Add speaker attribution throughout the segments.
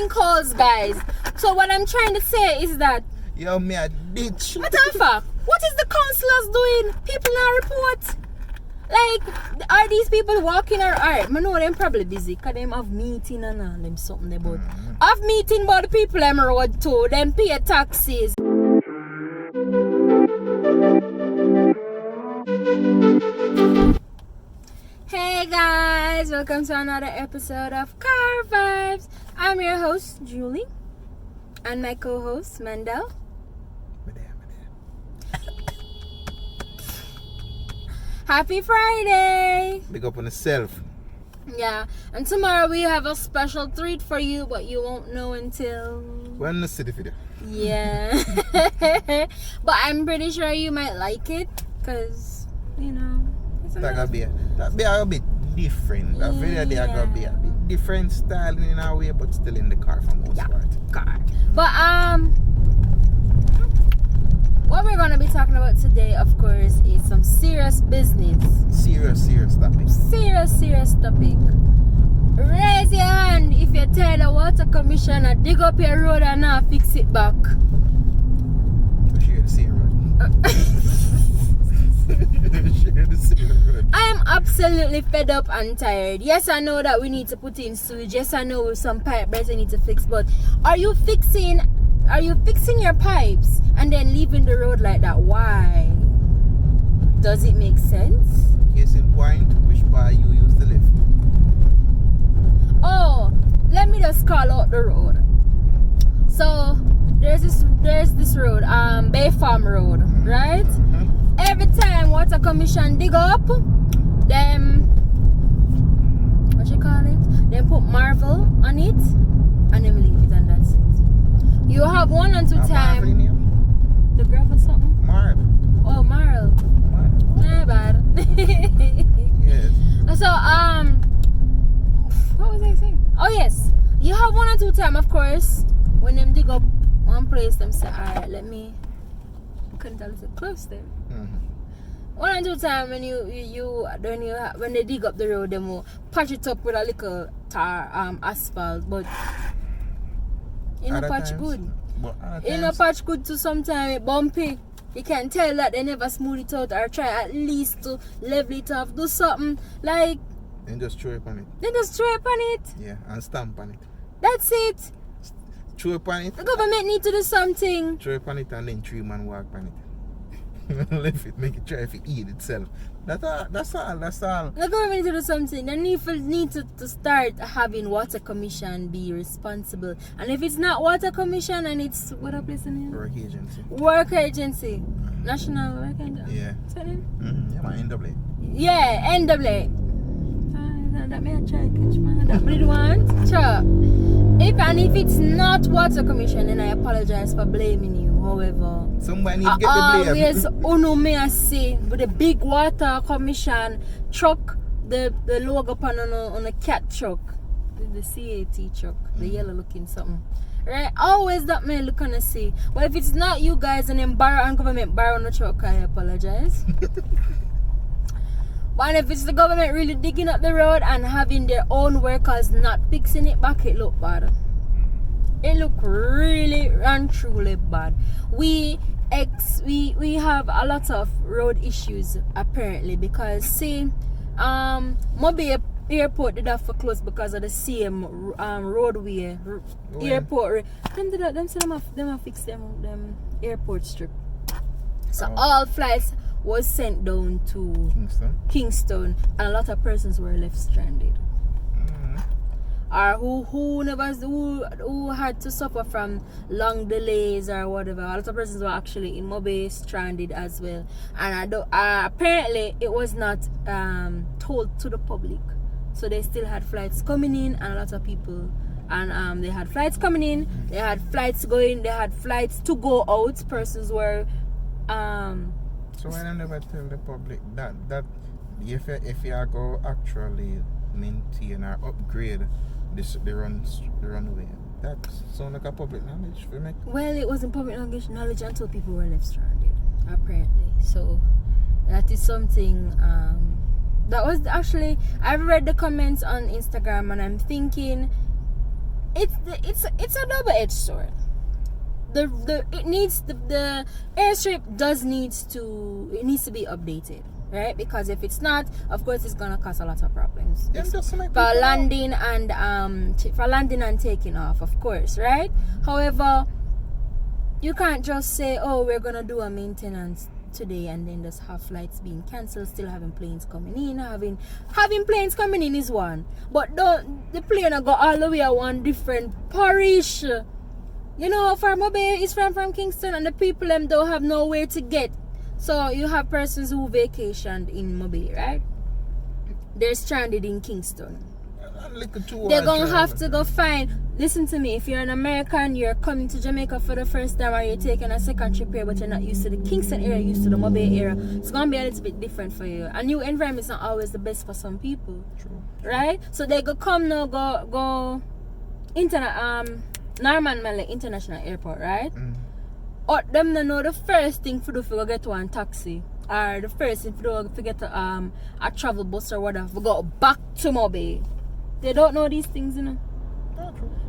Speaker 1: sinkholes, guys. So what I'm trying to say is that
Speaker 2: Yo, me a ditch.
Speaker 1: what the fuck? What is the councillors doing? People not report. Like, are these people walking or alright? I know them probably busy because them have meeting and all them something they about. Have meeting about the people them road too. Them pay taxes. Hey guys, welcome to another episode of Car Vibes. I'm your host, Julie, and my co-host, Mandel. Happy Friday!
Speaker 2: Big up on yourself.
Speaker 1: Yeah, and tomorrow we have a special treat for you, but you won't know until...
Speaker 2: We're in the city video.
Speaker 1: Yeah. But I'm pretty sure you might like it, because, you know...
Speaker 2: That be a bit different. That video they are gonna be a bit different style in our way, but still in the car for most part.
Speaker 1: Car. But what we're gonna be talking about today, of course, is some serious business.
Speaker 2: Serious topic.
Speaker 1: Serious topic. Raise your hand if you tell the water commissioner dig up your road and not fix it back.
Speaker 2: Share the same road. Share the same road.
Speaker 1: I am absolutely fed up and tired. Yes, I know that we need to put in sewage. Yes, I know some pipe breaks we need to fix, but are you fixing your pipes and then leaving the road like that? Why? Does it make sense?
Speaker 2: Case in point, which part you use the lift?
Speaker 1: Oh, let me just call out the road. So there's this road, Bay Farm Road, right? Every time Water Commission dig up, them, what you call it? Them put marble on it and them leave it, and that's it. You have one and two times. The gravel something?
Speaker 2: Marble.
Speaker 1: Oh, marble. Nah, bad.
Speaker 2: Yes.
Speaker 1: So, what was I saying? Oh, yes. You have one or two times, of course, when them dig up one place, them say, alright, let me, couldn't tell it's close there. One or two times when they dig up the road, them will patch it up with a little tar asphalt, but in a patch good. In a patch good to sometimes it bumpy. You can tell that they never smooth it out or try at least to level it off, do something like.
Speaker 2: And just throw it on it.
Speaker 1: They just throw it on it.
Speaker 2: Yeah, and stamp on it.
Speaker 1: That's it.
Speaker 2: Throw it on it.
Speaker 1: The government need to do something.
Speaker 2: Throw it on it and then 3 man walk on it. Left it, make it try if it eat itself. That's all.
Speaker 1: The government need to do something. They need to start having Water Commission be responsible. And if it's not Water Commission and it's what a place name? Work agency. National Work Agency.
Speaker 2: Yeah.
Speaker 1: What's that name?
Speaker 2: Yeah, my NWA.
Speaker 1: Yeah, NWA. That may I try catch man. That me want. Sure. If it's not Water Commission, then I apologize for blaming you. However,
Speaker 2: somebody need to get the blame.
Speaker 1: Yes, Uno may I say with the big Water Commission truck, the logo on a cat truck, the CAT truck, the yellow looking something. Right? Always that may look on the sea. But if it's not you guys and then borrow and government borrow on the truck, I apologize. But if it's the government really digging up the road and having their own workers not fixing it back, it look bad. It look really and truly bad. We have a lot of road issues apparently because see, Mobile Airport did have to close because of the same roadway airport. Them say them have fix them airport strip. So all flights was sent down to Kingston and a lot of persons were left stranded. Or who had to suffer from long delays or whatever. A lot of persons were actually in Mobile stranded as well. And apparently it was not told to the public. So they still had flights coming in and a lot of people. And they had flights coming in, they had flights going, they had flights to go out. Persons were
Speaker 2: so why don't never tell the public that if you are go actually maintain or upgrade the runway, that sound like a public knowledge for me?
Speaker 1: Well, it wasn't public knowledge until people were left stranded, apparently. So that is something that was actually, I've read the comments on Instagram and I'm thinking it's a double-edged sword. The airstrip needs to be updated, right? Because if it's not, of course it's gonna cause a lot of problems for landing and taking off, of course, right? However, you can't just say, oh, we're gonna do a maintenance today and then just have flights being cancelled, still having planes coming in. Having planes coming in is one, but the plane go all the way to one different parish. You know, from Mobay is from Kingston, and the people them don't have nowhere to get. So you have persons who vacationed in Mobay, right? They're stranded in Kingston. They're gonna have to go find. Listen to me. If you're an American, you're coming to Jamaica for the first time, or you're taking a second trip here, but you're not used to the Kingston area, used to the Mobay area, it's gonna be a little bit different for you. A new environment is not always the best for some people.
Speaker 2: True.
Speaker 1: Right? So they go come now, go Norman Malley International Airport, right? Or them no know the first thing for do for go get one taxi, or the first thing for do to get a travel bus or whatever, for go back to Mobay. They don't know these things, you know.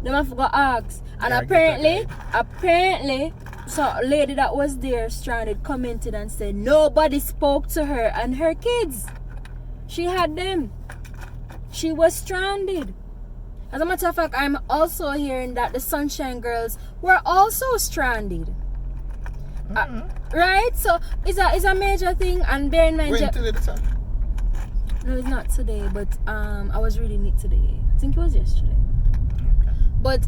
Speaker 1: Them have to go ask. And apparently, so a lady that was there stranded commented and said nobody spoke to her and her kids. She had them. She was stranded. As a matter of fact, I'm also hearing that the Sunshine Girls were also stranded. Right? So it's a major thing, and bear in mind.
Speaker 2: When today the time?
Speaker 1: No, it's not today, but I was reading it today. I think it was yesterday. But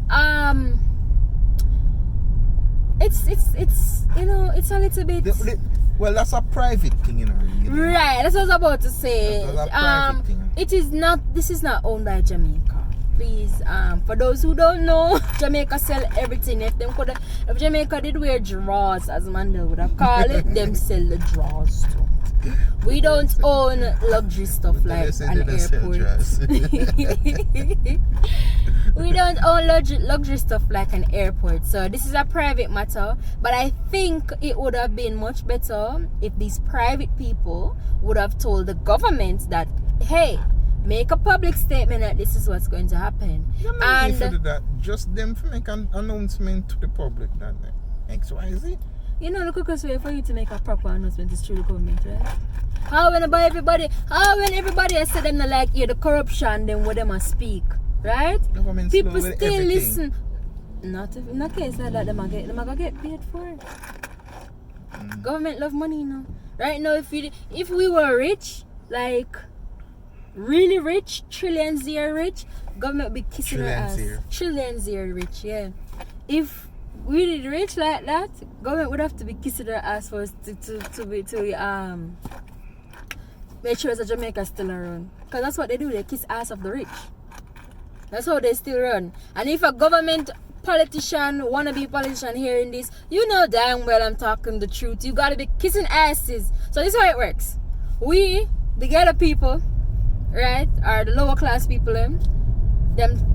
Speaker 1: it's you know, it's a little bit.
Speaker 2: Well, that's a private thing, you know. Really.
Speaker 1: Right, that's what I was about to say.
Speaker 2: That's a private thing.
Speaker 1: It is not. This is not owned by Jamaica. Please, for those who don't know, Jamaica sell everything. If Jamaica did wear drawers, as Mandel would have called it, them sell the drawers too. We don't own luxury stuff like an airport. We don't own luxury stuff like an airport. So this is a private matter. But I think it would have been much better if these private people would have told the government that, hey, make a public statement that this is what's going to happen.
Speaker 2: And that, just them to make an announcement to the public that XYZ.
Speaker 1: You know, the quickest way for you to make a proper announcement is through the government, right? How when everybody has said them like the corruption, then what them must speak, right?
Speaker 2: Government
Speaker 1: people still listen. Not if in a case like that, them gonna get paid for it. Government love money, you know. Right now, if we were rich, like really rich, trillions year rich, government would be kissing our ass. Trillions year rich, yeah. If we did rich like that, government would have to be kissing their ass for us to make sure that Jamaica still around. Because that's what they do, they kiss ass of the rich. That's how they still run. And if a government politician, wannabe politician hearing this, you know damn well I'm talking the truth. You gotta be kissing asses. So this is how it works. We, the ghetto people, right, or the lower class people, them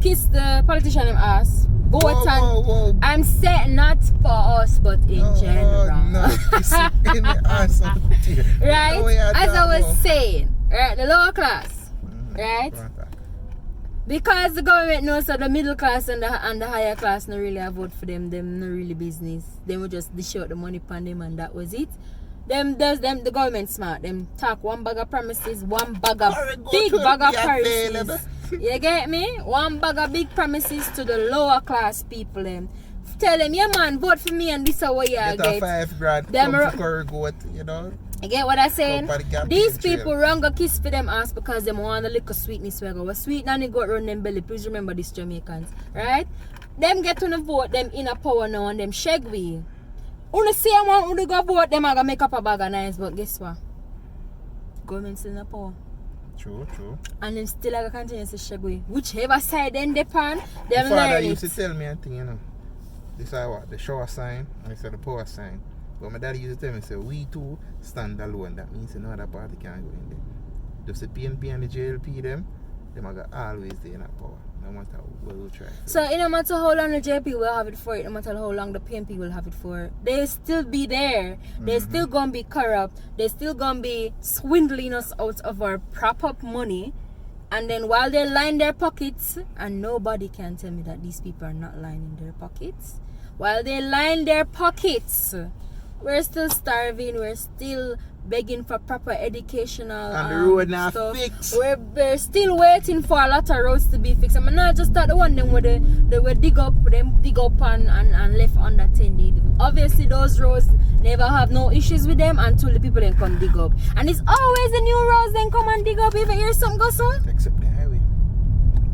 Speaker 1: kiss the politician in ass.
Speaker 2: Whoa.
Speaker 1: I'm saying not for us, but in general.
Speaker 2: No, in the ass
Speaker 1: right? As I was saying, right, the lower class, right? Because the government knows that the middle class and the higher class not really have vote for them not really business. They will just dish out the money upon them and that was it. The government smart. Them talk one bag of promises, big bag of promises. You get me? One bag of big promises to the lower class people. Them tell them, yeah man, vote for me and this is what you get.
Speaker 2: Get a $5
Speaker 1: them
Speaker 2: come for goat, you know.
Speaker 1: You get what I'm saying? These people run go kiss for them ass because they want a little sweetness. We go sweet and they go run them belly. Please remember these Jamaicans, right? Them get on the vote, them in a power now and them shag we. Only say I want to go vote, them are gonna make up a bag of nice, but guess what? Government still in a power.
Speaker 2: True.
Speaker 1: And them still are gonna continue to shag we. Whichever side then they pan, them
Speaker 2: my father
Speaker 1: learn
Speaker 2: used
Speaker 1: it.
Speaker 2: to tell me a thing, you know. This is what? The shower sign and this is the power sign. But my daddy used to tell me, say, we two stand alone. That means no other party can go in there. Just the PNP and the JLP them are always there in that power. No matter what we try.
Speaker 1: So no matter how long the JLP will have it for it, no matter how long the PNP will have it for, they'll still be there. They're still gonna be corrupt. They're still gonna be swindling us out of our prop up money And then while they line their pockets, and nobody can tell me that these people are not lining their pockets. While they line their pockets, we're still starving. We're still begging for proper educational
Speaker 2: and the road not
Speaker 1: stuff.
Speaker 2: fixed.
Speaker 1: We're still waiting for a lot of roads to be fixed. I mean, not just that the one them where they were dig up and left unattended. Obviously, those roads never have no issues with them until the people then come dig up. And it's always the new roads then come and dig up if you hear something go so.
Speaker 2: Except the highway.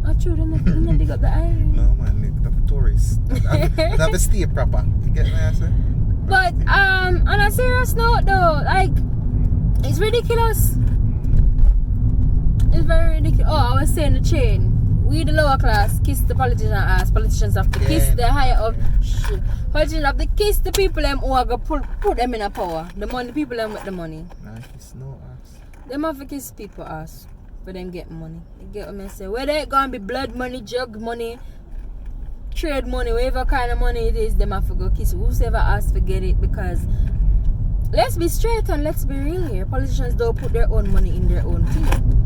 Speaker 1: Oh, true, they not dig up the highway.
Speaker 2: No man, the tourists. They have to stay proper. You get what I say?
Speaker 1: But on a serious note though, like, it's ridiculous. It's very ridiculous. Oh, I was saying the chain. We the lower class kiss the politician ass. Politicians have to kiss the higher up. Shit. Politicians have to kiss the people them who are gonna put them in a power. The money, people them with the money.
Speaker 2: Nah, kiss no ass.
Speaker 1: Them have to kiss people ass for them get money. You get what I say? Whether it gonna be blood money, drug money, trade money, whatever kind of money it is, them have to go kiss whoever asks to get it. Because let's be straight and let's be real here. Politicians don't put their own money in their own thing.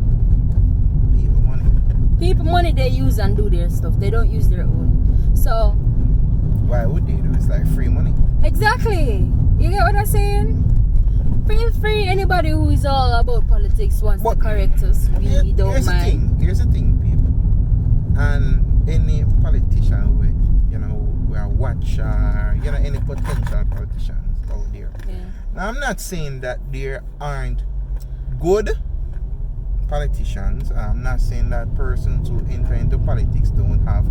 Speaker 1: People money they use and do their stuff. They don't use their own. So
Speaker 2: why would they do? It's like free money.
Speaker 1: Exactly. You get what I'm saying? Feel free. Anybody who is all about politics wants to correct us. We don't mind.
Speaker 2: Here's the thing, people. And any politician we are watching, any potential politicians out there.
Speaker 1: Yeah.
Speaker 2: Now I'm not saying that there aren't good politicians. I'm not saying that persons who enter into politics don't have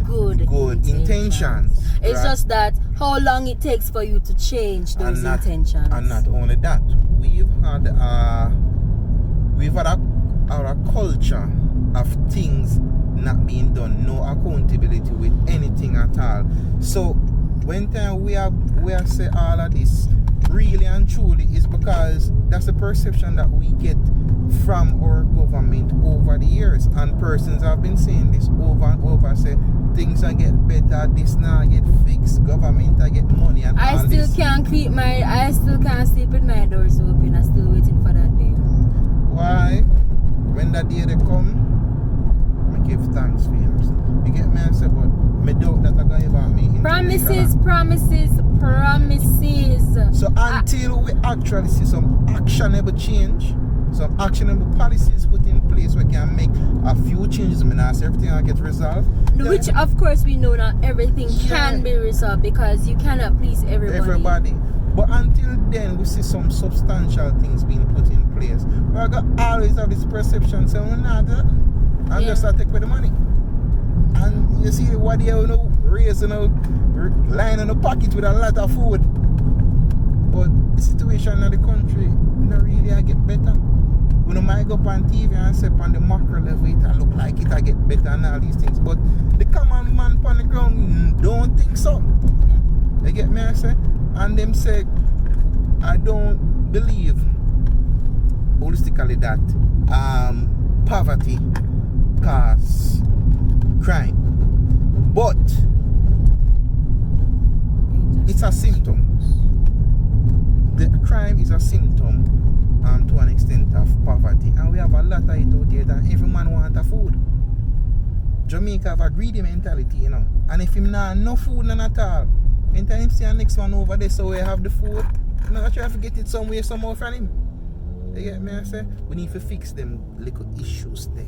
Speaker 2: good intentions.
Speaker 1: It's
Speaker 2: right?
Speaker 1: just that how long it takes for you to change those intentions.
Speaker 2: And not only that, we've had a culture of things not being done, no accountability with anything at all. So when time we are say all of this really and truly is because that's the perception that we get from our government over the years, and persons have been saying this over and over, say things are get better, this now get fixed, government I get money and
Speaker 1: I still can't sleep with my doors open. I'm still waiting for that day.
Speaker 2: Why? When that day they come, I give thanks for you. You get me? I say, but me doubt that I got about me.
Speaker 1: Promises.
Speaker 2: So until we actually see some actionable change, some actionable policies put in place, we can make a few changes. I mean, not everything will get resolved.
Speaker 1: Which, of course, we know not everything can be resolved because you cannot please everybody.
Speaker 2: But until then, we see some substantial things being put in place. We are gonna always have this perception, so we're not that, and just take with the money. And you see what they raising line in the pocket with a lot of food. But the situation in the country not really get better. We might go up on TV and say on the macro level it look like it get better and all these things. But the common man on the ground don't think so. You get me I say? And them say I don't believe holistically that poverty causes crime. But it's a symptom. The crime is a symptom to an extent of poverty, and we have a lot of it out there that every man wants a food. Jamaica have a greedy mentality, and if him not no food none at all, anytime him see the next one over there so we have the food, I try to get it somewhere somehow from him. You get me I say? We need to fix them little issues there.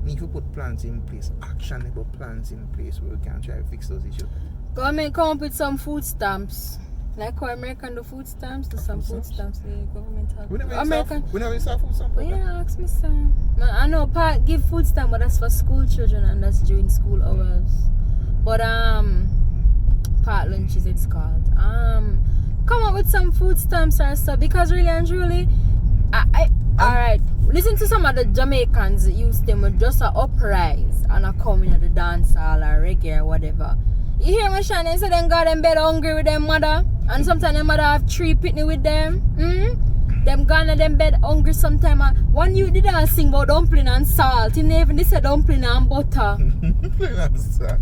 Speaker 2: We need to put plans in place, actionable plans in place where we can try to fix those issues.
Speaker 1: Government come up with some food stamps. Like how American do food stamps, do some food stamps the government have.
Speaker 2: We never saw food stamp.
Speaker 1: Yeah, ask me some. I know part give food stamp, but that's for school children and that's during school hours. But part lunches it's called. Come up with some food stamps or so, because really and truly alright. Listen to some of the Jamaicans use them with just a uprise and a coming at the dance hall or reggae or whatever. You hear me, Shannon? So them got them bed hungry with them mother, and sometimes them mother have 3 pitney with them. Them gone at them bed hungry sometime. One you did not sing about dumpling and salt. He never did say dumpling and butter.
Speaker 2: Salt.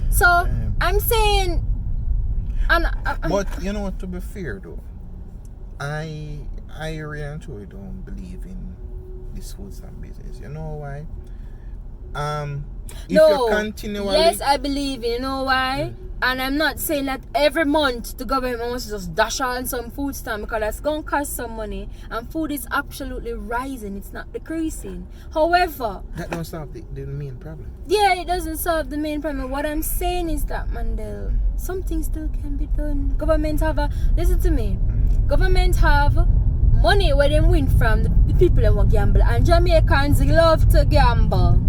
Speaker 1: So I'm saying,
Speaker 2: but you know what? To be fair though, I really and truly don't believe in this food stamp business. You know why? If
Speaker 1: No.
Speaker 2: you continually...
Speaker 1: Yes, I believe. You know why? And I'm not saying that every month the government wants to just dash on some food stamp, because that's going to cost some money. And food is absolutely rising. It's not decreasing. However...
Speaker 2: That don't solve the main problem.
Speaker 1: Yeah, it doesn't solve the main problem. What I'm saying is that, Mandel, something still can be done. Government have listen to me. Government have money where they win from the people that want gamble. And Jamaicans love to gamble.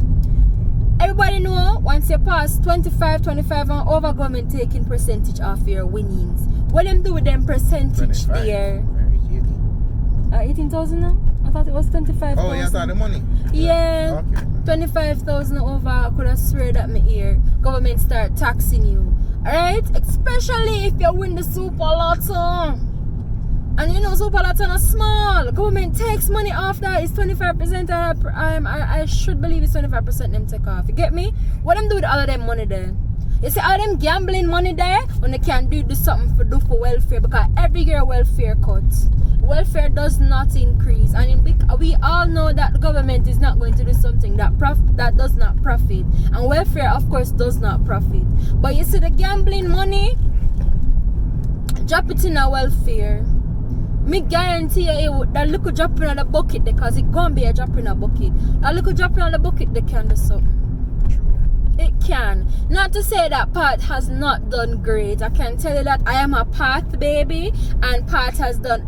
Speaker 1: Everybody know once you pass 25 and over, government taking percentage off your winnings. What them do with them percentage
Speaker 2: 25.
Speaker 1: there? 18,000 now? I thought it was 25,000.
Speaker 2: Oh, you thought the money?
Speaker 1: Yeah.
Speaker 2: Okay.
Speaker 1: 25,000 over. I could have swear that my ear. Government start taxing you. Alright? Especially if you win the Super Lotto. And you know Super Lotto is small. Government takes money off that. It's 25%. I should believe it's 25% them take off. You get me? What them do with all of them money there? You see all them gambling money there when they can do something for welfare, because every year welfare cuts. Welfare does not increase, and we all know that the government is not going to do something that does not profit, and welfare of course does not profit. But you see the gambling money, drop it in a welfare. Me guarantee you that little drop in the bucket, because it gonna be a drop in a bucket. A little drop in the bucket, they can do something. It can. Not to say that Pat has not done great. I can tell you that I am a Pat baby, and Pat has done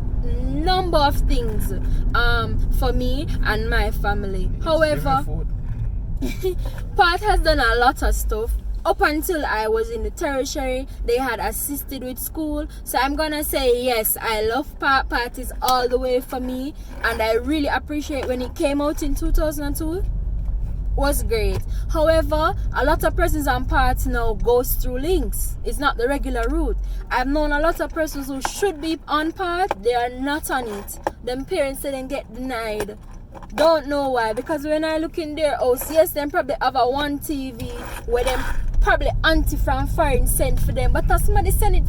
Speaker 1: number of things for me and my family. However, Pat has done a lot of stuff. Up until I was in the tertiary, they had assisted with school. So I'm gonna say yes, I love Pat. Pat is all the way for me, and I really appreciate when it came out in 2002. Was great. However, a lot of persons on Pat now goes through links. It's not the regular route. I've known a lot of persons who should be on Pat, they are not on it. Them parents say they get denied. Don't know why. Because when I look in their house, yes, them probably have a one TV where them probably auntie from foreign send for them. But as somebody send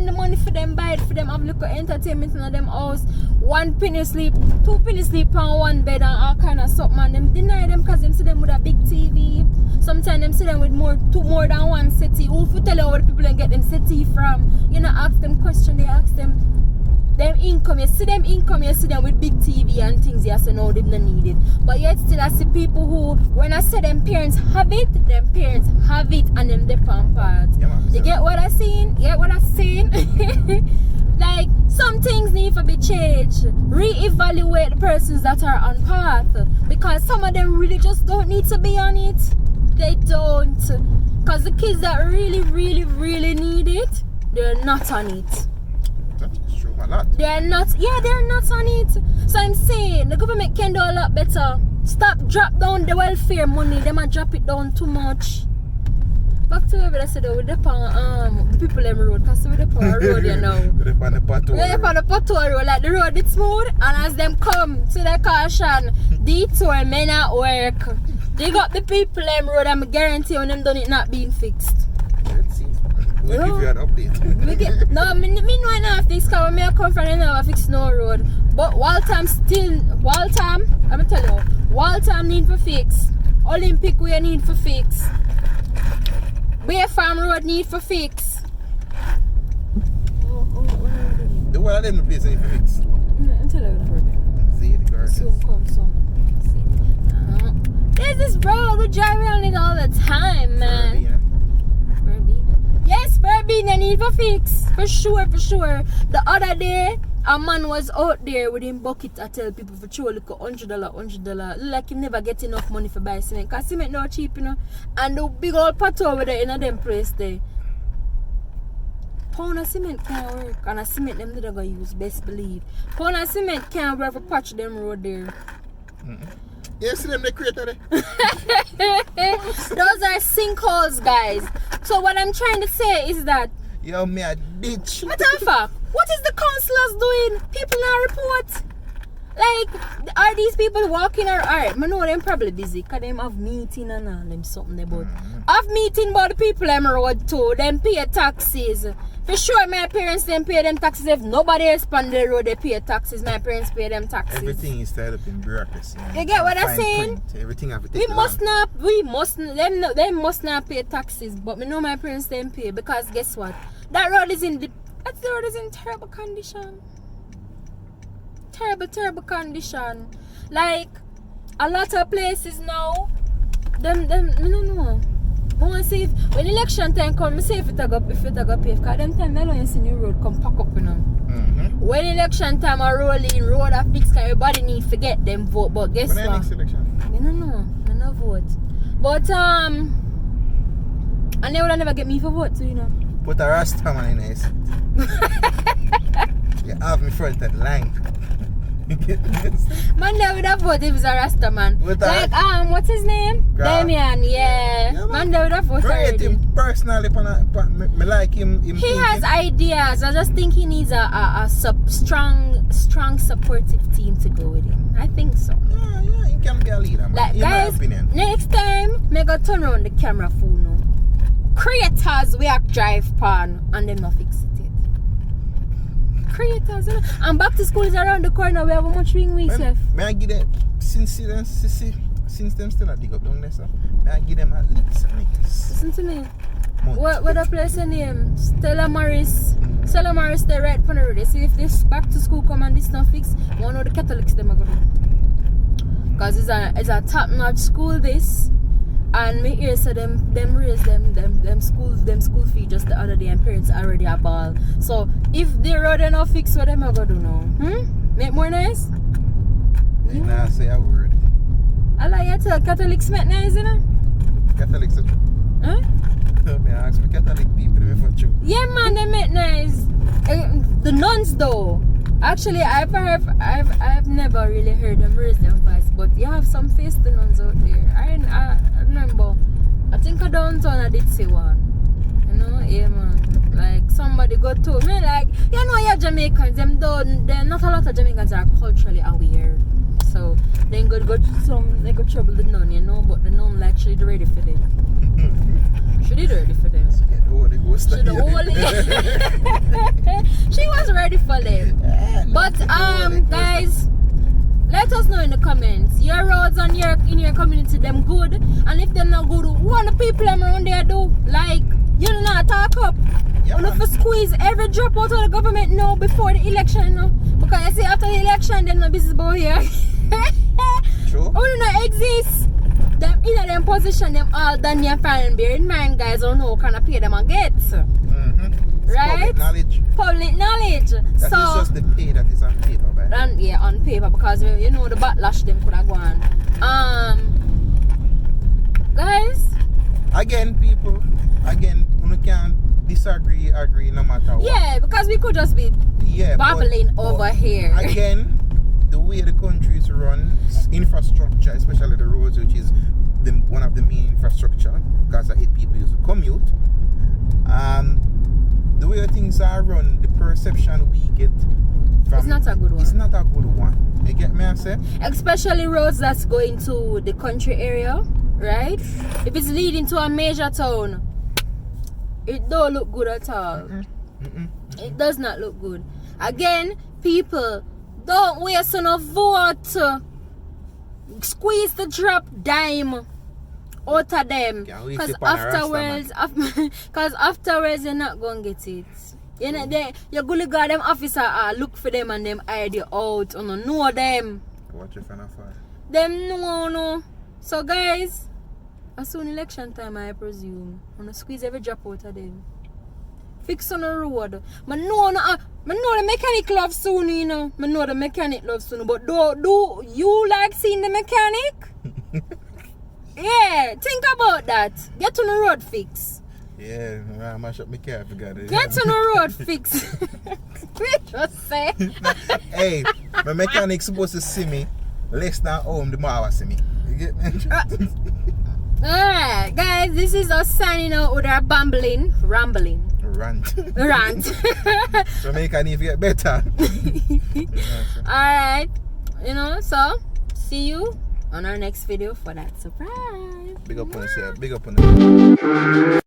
Speaker 1: the money for them, buy it for them, have a little entertainment in them house. 1 penny sleep, 2 penny sleep on one bed and all kind of something, and them deny them because them see them with a big TV. Sometimes them see them with more than one settee. Who for tell you how the people and get them settee from? You know, ask them question, they ask them income. You see them income, you see them with big TV and things, you say no, they don't need it. But yet still I see people who, when I say them parents have it, them parents have it and them dip on part. You get what I'm saying? You get what I'm saying? Like, some things need to be changed. Re-evaluate the persons that are on path, because some of them really just don't need to be on it. They don't. Because the kids that really, really, really need it, they're not on it.
Speaker 2: That's true a lot.
Speaker 1: They're not on it. So I'm saying the government can do a lot better. Drop down the welfare money. They might drop it down too much. Back to where I said we dip on the people them road, because we dip on the road, you know.
Speaker 2: We dip on the pothole.
Speaker 1: We dip on the pothole road, like the road is smooth, and as them come to the caution, detour men at work. They got the people them road, and I guarantee when them done it not being fixed.
Speaker 2: Let's see. We'll give you an update.
Speaker 1: Me know I not fix, because when I come from, I never fix no road. But Waltham, I'm tell you, Waltham need for fix. Olympic Way need for fix. Bay Farm Road need for fix.
Speaker 2: The one of them the place need for fix.
Speaker 1: I'm telling you what.
Speaker 2: See the gardens.
Speaker 1: Soon come, there's this road we drive around it all the time, man. Verbena. Yes, Verbena need for fix. For sure. The other day, a man was out there with him bucket. I tell people for sure, look $100. Like he never get enough money for buy cement. Because cement not cheap, you know. And the big old pot over there in a them place there. Pound of cement can't work. And a cement them they're going to use, best believe. Pound of cement can't work for patch them road there.
Speaker 2: You see them, they created it.
Speaker 1: Those are sinkholes, guys. So what I'm trying to say is that
Speaker 2: Yo, me a ditch.
Speaker 1: matter of fact, what is the councillors doing? People not report. Like, are these people walking or alright? I know them probably busy because them have meeting and all them something about. Have meeting about the people them road too. Them pay taxes. For sure, my parents didn't pay them taxes. If nobody else on the road, they pay taxes. My parents pay them taxes.
Speaker 2: Everything is tied up in bureaucracy.
Speaker 1: You get what I'm saying?
Speaker 2: Print. Everything have to
Speaker 1: We
Speaker 2: take
Speaker 1: must not, they must not pay taxes. But me know my parents didn't pay because guess what? That road is in terrible condition. Terrible condition. Like a lot of places now, them, I don't know. I want to see if, when election time comes, see if it a go pay. Because them time, I don't see new road come pack up, you know.
Speaker 2: Mm-hmm.
Speaker 1: When election time are rolling, road are fixed, everybody need to get them vote. But guess
Speaker 2: when
Speaker 1: what?
Speaker 2: Next election?
Speaker 1: I don't know. I no vote. But, and they would never get me for vote too, you know.
Speaker 2: Put a Rasta man in there. You have me front at line.
Speaker 1: Man, they would have voted if it's a Rasta man. Like, what's his name? Damien, yeah. Man, they would have voted
Speaker 2: already.
Speaker 1: already.
Speaker 2: Him personally, me like him.
Speaker 1: He has ideas. I just think he needs a strong supportive team to go with him. I think so.
Speaker 2: Yeah, he can be a leader, man.
Speaker 1: Like,
Speaker 2: in
Speaker 1: guys,
Speaker 2: my opinion.
Speaker 1: next time, me go turn around the camera for no. Creators we have drive pan and them not fix it. Creators, you know? And back to school is around the corner. We have a much ring weeks left.
Speaker 2: May I give them since them still a dig up down there, so may I give them at least
Speaker 1: Listen to me. What the place name? Stella Morris. Stella Morris, they right for the road. See if this back to school come and this not fix, one of the Catholics them are going to do. Because it's a top notch school this. And me hear so them raise them school fee just the other day and parents already a ball. So if the road ain't not fix, what them I gonna do now? Make more nice?
Speaker 2: You nah say a word.
Speaker 1: I like you tell Catholics make nice, you know?
Speaker 2: Catholics are true.
Speaker 1: Huh?
Speaker 2: Me ask me Catholic people if it's true.
Speaker 1: Yeah man, they make nice. The nuns though. Actually I've never really heard them raise them voice, but you have some face the nuns out there. I remember, I think I downtown I did see one. You know, yeah man. Like somebody go to me like, you know you're Jamaicans, they're not a lot of Jamaicans are culturally aware. So they go trouble the nun, you know, but the nun like she ready for them. She did ready for them.
Speaker 2: Yeah, the Holy Ghost.
Speaker 1: She was ready for them. But guys, let us know in the comments. Your roads in your community them good, and if they're not good, what the people around there do? Like, you know, not talk up.
Speaker 2: Yeah,
Speaker 1: you know, for squeeze every drop out of the government now before the election, you know. Because you see after the election, then no business about here.
Speaker 2: True.
Speaker 1: Oh, you know, exist. Them in them position, them all done your fine and bear in mind, guys, don't know kind of pay them and get. Right? Public knowledge.
Speaker 2: That is just the pay that is on paper, right?
Speaker 1: And yeah, on paper, because you know the backlash them could have gone. Guys.
Speaker 2: Again, people. We can't disagree, agree, no matter what.
Speaker 1: Yeah, because we could just be babbling over here.
Speaker 2: Again, the way the country is run, infrastructure, especially the roads, which is one of the main infrastructure, because 8 people used to commute. The way things are run, the perception we get from
Speaker 1: it's not a good one.
Speaker 2: It's not a good one. You get me, I say?
Speaker 1: Especially roads that's going to the country area, right? If it's leading to a major town, it don't look good at all. It does not look good. Again, people, don't waste enough vote. Squeeze the drop dime out of them. Because afterwards you're not going to get it. You know, you're going to go them officer look for them and them ID out. You know them.
Speaker 2: Watch your fan afar.
Speaker 1: Them no. So guys, as soon election time I presume, I'm going to squeeze every drop out of them. Fix on the road. I know the mechanic love soon, you know. I know the mechanic love soon. But do you like seeing the mechanic? Yeah, think about that. Get on the road fix.
Speaker 2: Yeah, I mash up my car, I forgot it.
Speaker 1: Get on the road fix. We just say.
Speaker 2: Hey, my mechanic's supposed to see me less than home the more see me. You get me?
Speaker 1: Alright, guys, this is us signing out with our rambling.
Speaker 2: Rant. So make I need to get better.
Speaker 1: Alright, you know, so see you on our next video for that surprise.
Speaker 2: Big up on yourself. Big up on yourself.